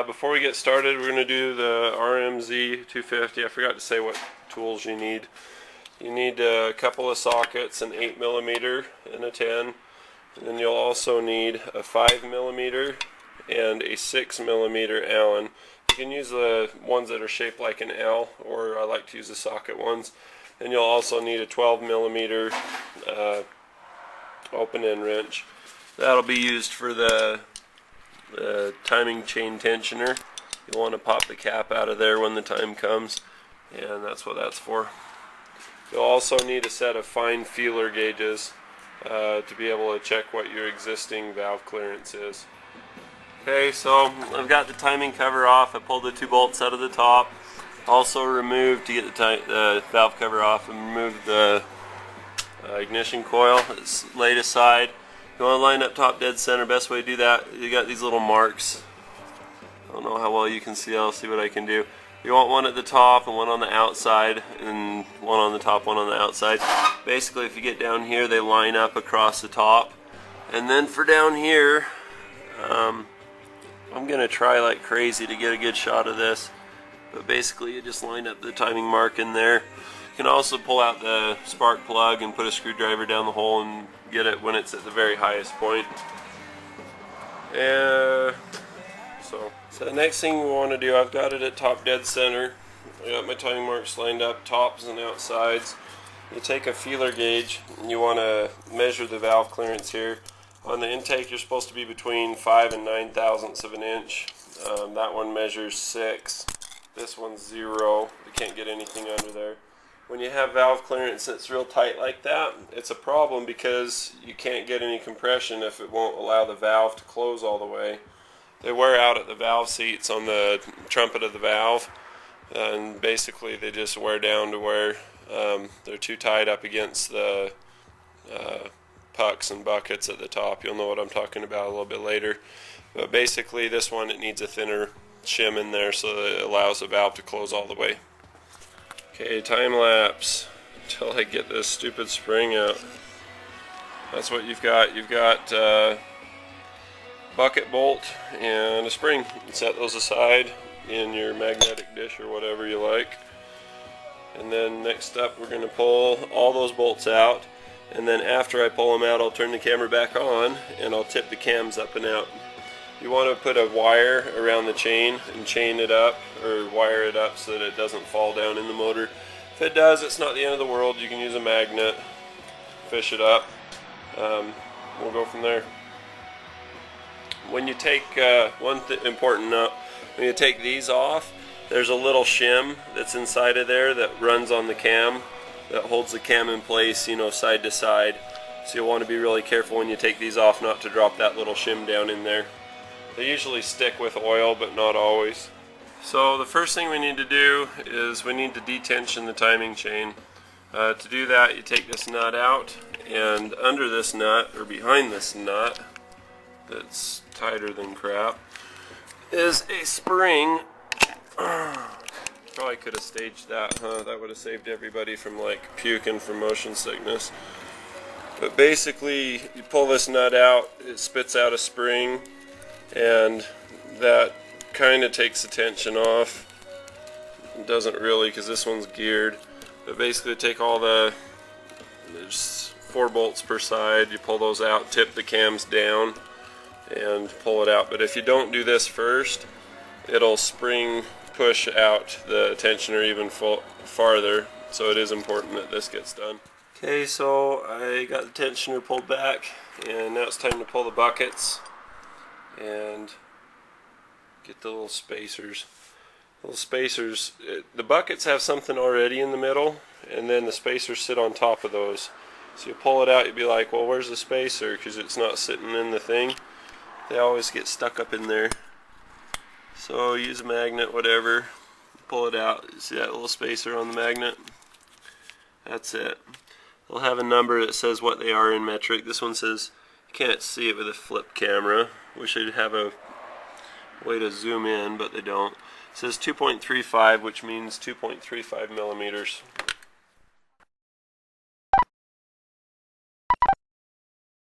Before we get started, we're going to do the RMZ 250. I forgot to say what tools you need. You need a couple of sockets, an 8mm and a 10. And then you'll also need a 5mm and a 6mm Allen. You can use the ones that are shaped like an L, or I like to use the socket ones. And you'll also need a 12mm open-end wrench. That'll be used for the timing chain tensioner. You'll want to pop the cap out of there when the time comes, and that's what that's for. You'll also need a set of fine feeler gauges to be able to check what your existing valve clearance is. Okay, so I've got the timing cover off. I pulled the 2 bolts out of the top. Also removed, to get the valve cover off, and removed the ignition coil. It's laid aside. You want to line up top dead center. Best way to do that, you got these little marks. I don't know how well you can see. I'll see what I can do. You want one at the top and one on the outside, and one on the top, one on the outside. Basically, if you get down here, they line up across the top. And then for down here, I'm going to try like crazy to get a good shot of this. But basically, you just line up the timing mark in there. You can also pull out the spark plug and put a screwdriver down the hole and get it when it's at the very highest point. So the next thing we want to do, I've got it at top dead center. I got my timing marks lined up, tops and outsides. You take a feeler gauge and you want to measure the valve clearance here. On the intake, you're supposed to be between 5 and 9 thousandths of an inch. That one measures 6. This one's 0. You can't get anything under there. When you have valve clearance that's real tight like that, it's a problem because you can't get any compression if it won't allow the valve to close all the way. They wear out at the valve seats on the trumpet of the valve, and basically they just wear down to where they're too tight up against the pucks and buckets at the top. You'll know what I'm talking about a little bit later. But basically this one, it needs a thinner shim in there so that it allows the valve to close all the way. Okay, time lapse until I get this stupid spring out. That's what you've got. You've got bucket bolt and a spring. You set those aside in your magnetic dish or whatever you like. And then next up, we're going to pull all those bolts out. And then after I pull them out, I'll turn the camera back on and I'll tip the cams up and out. You want to put a wire around the chain and chain it up, or wire it up so that it doesn't fall down in the motor. If it does, it's not the end of the world. You can use a magnet, fish it up. We'll go from there. When you take important note, when you take these off, there's a little shim that's inside of there that runs on the cam that holds the cam in place, you know, side to side. So you'll want to be really careful when you take these off not to drop that little shim down in there. They usually stick with oil, but not always. So the first thing we need to do is we need to detension the timing chain. To do that, you take this nut out, and under this nut, or behind this nut, that's tighter than crap, is a spring. Probably could have staged that, huh? That would have saved everybody from like puking from motion sickness. But basically, you pull this nut out, it spits out a spring, and that kind of takes the tension off. It doesn't really, because this one's geared. But basically take all there's 4 bolts per side, you pull those out, tip the cams down and pull it out. But if you don't do this first, it'll spring push out the tensioner even farther, so it is important that this gets done. Okay, so I got the tensioner pulled back, and now it's time to pull the buckets and get the little spacers. The buckets have something already in the middle, and then the spacers sit on top of those. So you pull it out, you'd be like, well, where's the spacer? Because it's not sitting in the thing. They always get stuck up in there. So use a magnet, whatever, pull it out. See that little spacer on the magnet? That's it. They'll have a number that says what they are in metric. This one says, you can't see it with a flip camera. Wish they'd have a way to zoom in, but they don't. It says 2.35, which means 2.35 millimeters.